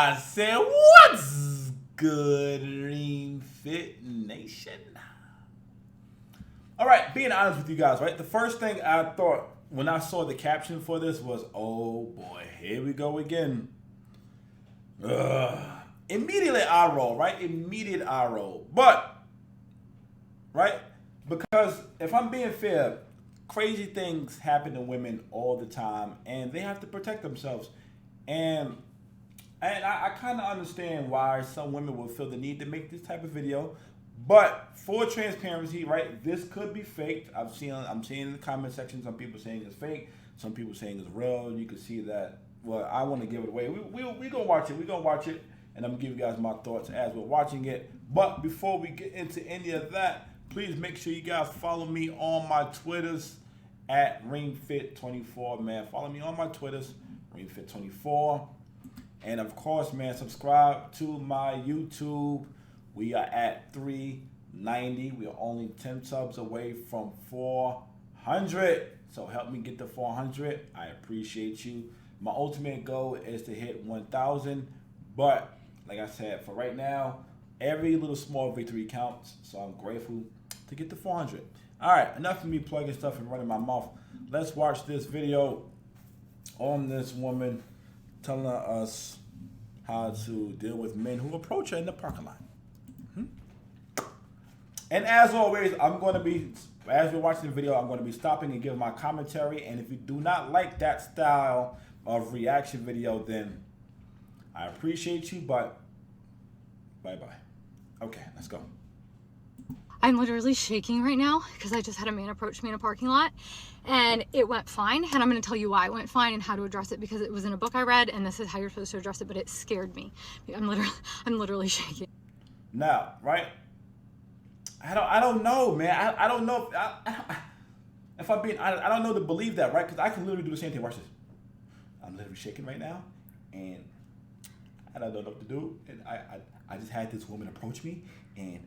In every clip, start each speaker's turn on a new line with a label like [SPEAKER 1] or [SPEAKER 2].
[SPEAKER 1] I said, what's good, Dream Fit Nation? All right, being honest with you guys, right? The first thing I thought when I saw the caption for this was, oh boy, here we go again. Immediately eye roll, right? Immediate eye roll. But, right? Because if I'm being fair, crazy things happen to women all the time, and they have to protect themselves. And I kind of understand why some women will feel the need to make this type of video. But for transparency, right, this could be faked. I'm seeing in the comment section some people saying it's fake, some people saying it's real. You can see that. Well, I want to give it away. We gonna watch it. We gonna watch it, and I'm gonna give you guys my thoughts as we're watching it. But before we get into any of that, please make sure you guys follow me on my Twitters at RingFit24. Man, follow me on my Twitters, RingFit24. And of course, man, subscribe to my YouTube. We are at 390. We are only 10 subs away from 400. So help me get to 400. I appreciate you. My ultimate goal is to hit 1,000. But like I said, for right now, every little small victory counts. So I'm grateful to get to 400. All right, enough of me plugging stuff and running my mouth. Let's watch this video on this woman telling us how to deal with men who approach her in the parking lot. And as always, I'm going to be, as we're watching the video, I'm going to be stopping and giving my commentary. And if you do not like that style of reaction video, then I appreciate you, but bye-bye. Okay, let's go.
[SPEAKER 2] I'm literally shaking right now because I just had a man approach me in a parking lot and it went fine. And I'm going to tell you why it went fine and how to address it, because it was in a book I read and this is how you're supposed to address it, but it scared me. I'm literally shaking.
[SPEAKER 1] Now, right? I don't know, man. I don't know if I'm being honest, I don't know to believe that, right? Because I can literally do the same thing. Watch this. I'm literally shaking right now, and I don't know what to do. And I just had this woman approach me, and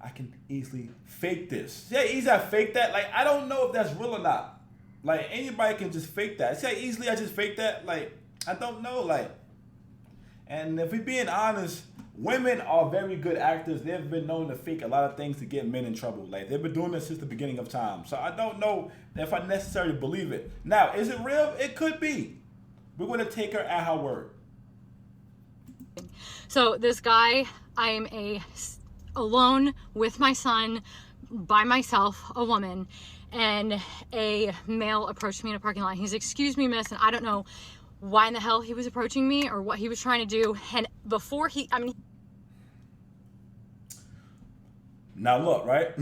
[SPEAKER 1] I can easily fake this. Yeah, easily I fake that. Like, I don't know if that's real or not. Like, anybody can just fake that. See how easily I just fake that? Like, I don't know. Like, and if we're being honest, women are very good actors. They've been known to fake a lot of things to get men in trouble. Like, they've been doing this since the beginning of time. So I don't know if I necessarily believe it. Now, is it real? It could be. We're going to take her at her word.
[SPEAKER 2] So this guy, I am alone with my son, by myself, a woman, and a male approached me in a parking lot. He's, "Excuse me, miss," and I don't know why in the hell he was approaching me or what he was trying to do. And before
[SPEAKER 1] Now look, right?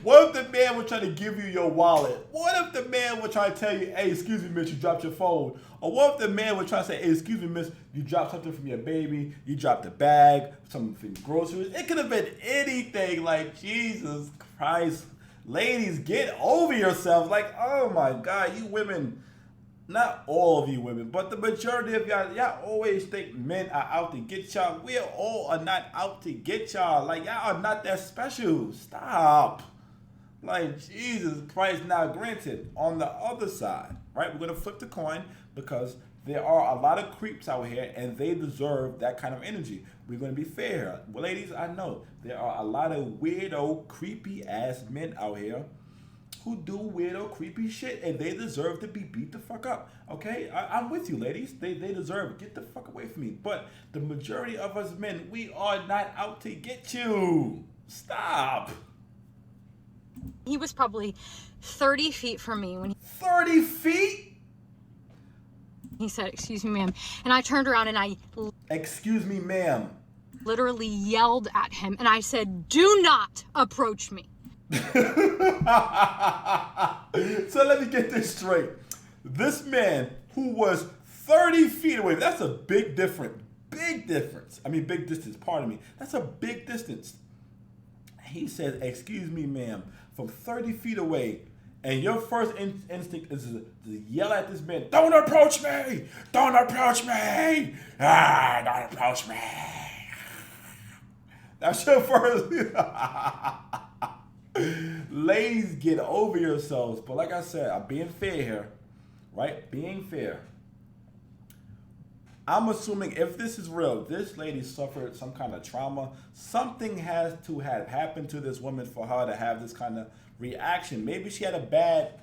[SPEAKER 1] What if the man was trying to give you your wallet? What if the man was trying to tell you, "Hey, excuse me, miss, you dropped your phone"? Or what if the man was trying to say, "Hey, excuse me, miss, you dropped something from your baby, you dropped a bag, something from groceries"? It could have been anything. Like, Jesus Christ. Ladies, get over yourselves. Like, oh my God, you women, not all of you women, but the majority of y'all always think men are out to get y'all. We all are not out to get y'all. Like, y'all are not that special. Stop. Like, Jesus Christ. Now, granted, on the other side, right, we're going to flip the coin because there are a lot of creeps out here and they deserve that kind of energy. We're going to be fair. Well, ladies, I know there are a lot of weirdo, creepy ass men out here who do weirdo, creepy shit, and they deserve to be beat the fuck up. Okay? I'm with you, ladies. They deserve it. Get the fuck away from me. But the majority of us men, we are not out to get you. Stop.
[SPEAKER 2] he was probably 30 feet from me when
[SPEAKER 1] 30 feet?
[SPEAKER 2] he said, "Excuse me, ma'am." And I turned around and I
[SPEAKER 1] Excuse me, ma'am.
[SPEAKER 2] literally yelled at him and I said, "Do not approach me."
[SPEAKER 1] So let me get this straight. This man who was 30 feet away, that's a big difference. Big difference. I mean, big distance, pardon me. That's a big distance. He says, "Excuse me, ma'am," from 30 feet away. And your first instinct is to yell at this man, "Don't approach me! Don't approach me! Don't approach me!" That's your first. Ladies, get over yourselves. But like I said, I'm being fair here, right? Being fair. I'm assuming if this is real, this lady suffered some kind of trauma. Something has to have happened to this woman for her to have this kind of reaction. Maybe she had a bad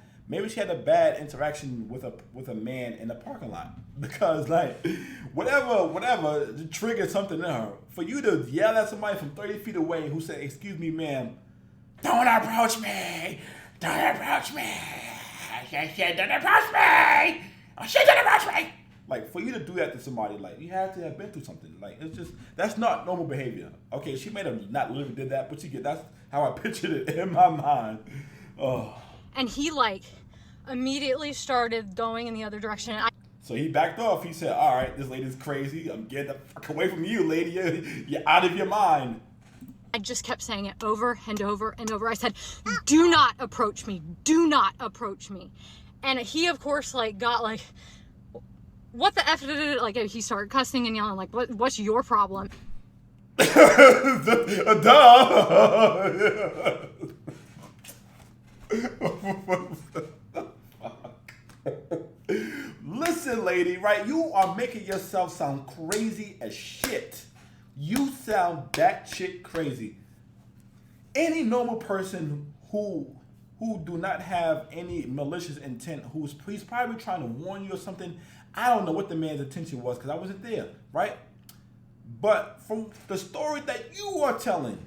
[SPEAKER 1] interaction with a man in the parking lot, because like whatever triggered something in her. For you to yell at somebody from 30 feet away who said, "Excuse me, ma'am, don't approach me, don't approach me, I said don't approach me, I said don't approach me." Like, for you to do that to somebody, like, you had to have been through something. Like, it's just, that's not normal behavior. Okay, she may have not literally did that, but that's how I pictured it in my mind. Oh.
[SPEAKER 2] And he, like, immediately started going in the other direction.
[SPEAKER 1] So he backed off. He said, all right, this lady's crazy. I'm getting the fuck away from you, lady. You're out of your mind.
[SPEAKER 2] I just kept saying it over and over and over. I said, do not approach me. Do not approach me. And he, of course, like, got, like, what the F did it? Like, he started cussing and yelling, like, what's your problem?
[SPEAKER 1] Listen, lady, right? You are making yourself sound crazy as shit. You sound batshit crazy. Any normal person who do not have any malicious intent, he's probably trying to warn you or something. I don't know what the man's intention was because I wasn't there, right? But from the story that you are telling,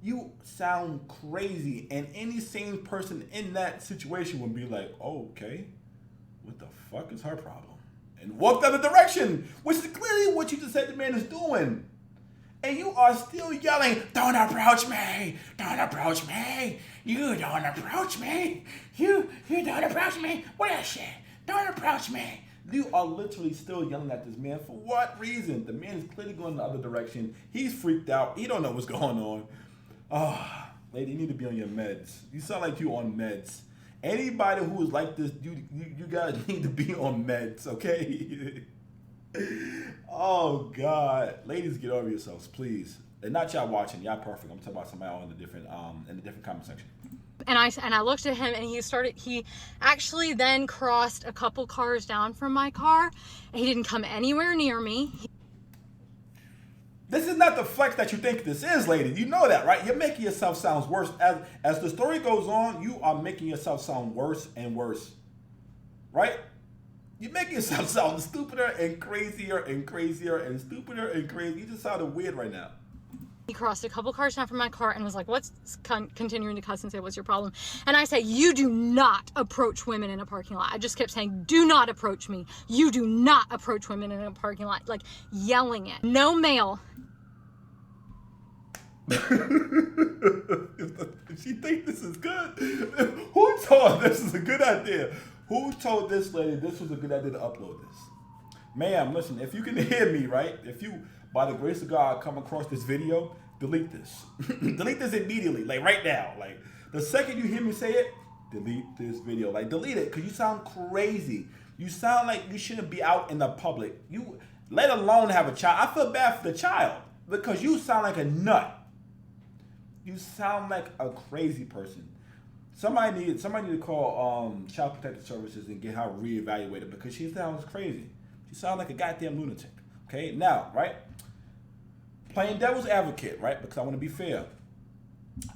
[SPEAKER 1] you sound crazy, and any sane person in that situation would be like, oh, okay, what the fuck is her problem? And walk the other direction, which is clearly what you just said the man is doing. And you are still yelling, don't approach me, don't approach me, you don't approach me, you don't approach me, what is shit? Don't approach me. You are literally still yelling at this man. For what reason? The man is clearly going the other direction. He's freaked out. He don't know what's going on. Oh, lady, you need to be on your meds. You sound like you on meds. Anybody who is like this, you guys need to be on meds, okay? Oh, God. Ladies, get over yourselves, please. And not y'all watching. Y'all perfect. I'm talking about somebody in the different comment section.
[SPEAKER 2] And I looked at him, and he actually then crossed a couple cars down from my car. He didn't come anywhere near me.
[SPEAKER 1] This is not the flex that you think this is, lady. You know that, right? You're making yourself sound worse. As the story goes on, you are making yourself sound worse and worse. Right? You're making yourself sound stupider and crazier and crazier and stupider and crazy. You just sounded weird right now.
[SPEAKER 2] He crossed a couple cars down from my car and was like, continuing to cuss and say, what's your problem? And I said, you do not approach women in a parking lot. I just kept saying, do not approach me. You do not approach women in a parking lot. Like, yelling it. No male.
[SPEAKER 1] If she think this is good, who told this is a good idea? Who told this lady this was a good idea to upload this? Ma'am, listen, if you can hear me, right? If you, by the grace of God, come across this video, delete this. Delete this immediately, like right now. Like, the second you hear me say it, delete this video. Like, delete it, because you sound crazy. You sound like you shouldn't be out in the public. You, let alone have a child. I feel bad for the child, because you sound like a nut. You sound like a crazy person. Somebody need to call Child Protective Services and get her reevaluated, because she sounds crazy. She sounds like a goddamn lunatic. Okay, now, right? Playing devil's advocate, right? Because I want to be fair.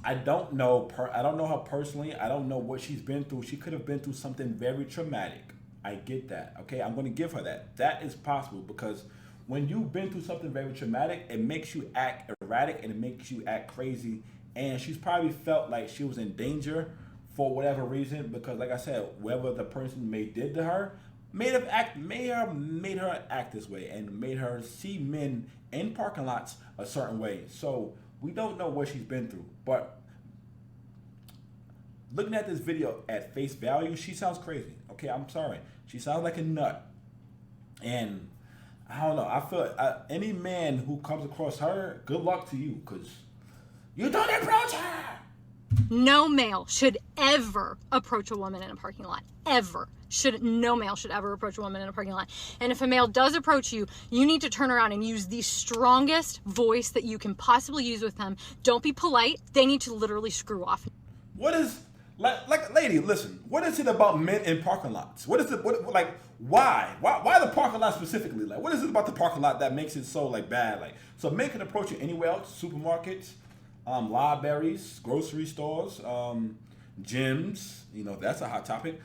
[SPEAKER 1] I don't know her personally. I don't know what she's been through. She could have been through something very traumatic. I get that. Okay, I'm going to give her that. That is possible, because when you've been through something very traumatic, it makes you act erratic and it makes you act crazy. And she's probably felt like she was in danger for whatever reason, because, like I said, whatever the person did to her made her act this way and made her see men in parking lots a certain way. So we don't know what she's been through, but looking at this video at face value, she sounds crazy. Okay, I'm sorry. She sounds like a nut. And I don't know. I feel any man who comes across her, good luck to you, because you don't approach her.
[SPEAKER 2] No male should ever approach a woman in a parking lot. Ever. No male should ever approach a woman in a parking lot. And if a male does approach you, you need to turn around and use the strongest voice that you can possibly use with them. Don't be polite. They need to literally screw off.
[SPEAKER 1] What is Like, lady, listen. What is it about men in parking lots? What is it? Like, why? Why the parking lot specifically? Like, what is it about the parking lot that makes it so like bad? Like, so men can approach you anywhere else: supermarkets, libraries, grocery stores, gyms. You know, that's a hot topic.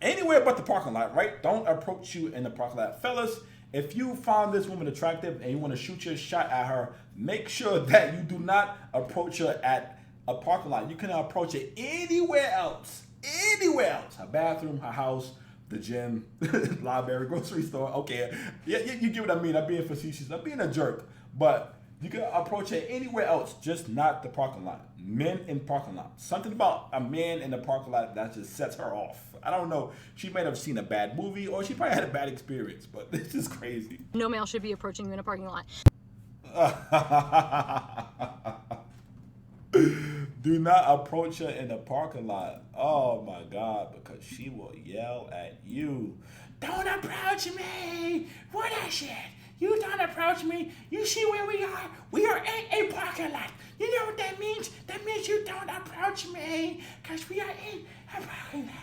[SPEAKER 1] Anywhere but the parking lot, right? Don't approach you in the parking lot, fellas. If you find this woman attractive and you want to shoot your shot at her, make sure that you do not approach her at a parking lot. You can approach it anywhere else. Anywhere else. Her bathroom, her house, the gym, library, grocery store. Okay. Yeah, you get what I mean. I'm being facetious. I'm being a jerk. But you can approach it anywhere else, just not the parking lot. Men in parking lots. Something about a man in the parking lot that just sets her off. I don't know. She might have seen a bad movie or she probably had a bad experience, but this is crazy.
[SPEAKER 2] No male should be approaching you in a parking lot.
[SPEAKER 1] Do not approach her in the parking lot. Oh my God, because she will yell at you. Don't approach me. What is it? You don't approach me. You see where we are? We are in a parking lot. You know what that means? That means you don't approach me because we are in a parking lot.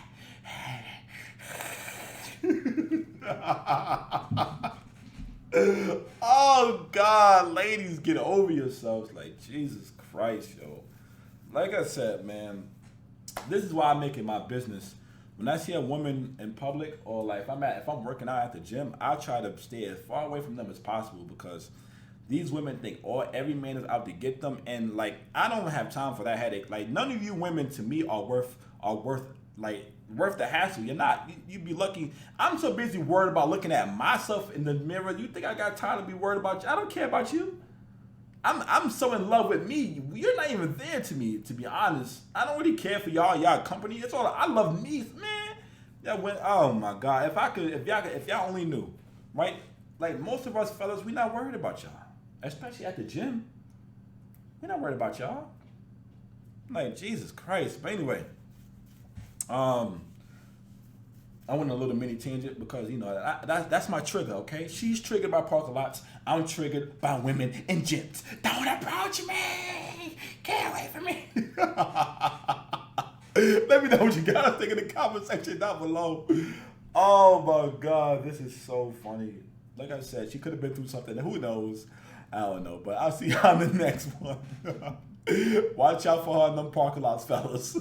[SPEAKER 1] Oh God, ladies, get over yourselves. Like, Jesus Christ, yo. Like I said, man, this is why I make it my business. When I see a woman in public, or like if I'm working out at the gym, I try to stay as far away from them as possible, because these women think every man is out to get them, and like I don't have time for that headache. Like, none of you women to me are worth the hassle. You're not. You'd be lucky. I'm so busy worried about looking at myself in the mirror. You think I got time to be worried about you? I don't care about you. I'm so in love with me. You're not even there to me, to be honest. I don't really care for y'all company. It's all I love me, man. Oh my God. If y'all only knew, right? Like, most of us fellas, we're not worried about y'all, especially at the gym. We're not worried about y'all. Like, Jesus Christ. But anyway, I went on a little mini tangent because, you know, that's my trigger, okay? She's triggered by parking lots. I'm triggered by women in gyms. Don't approach me. Get away from me. Let me know what you guys think in the comment section down below. Oh, my God. This is so funny. Like I said, she could have been through something. Who knows? I don't know. But I'll see you on the next one. Watch out for her in them parking lots, fellas.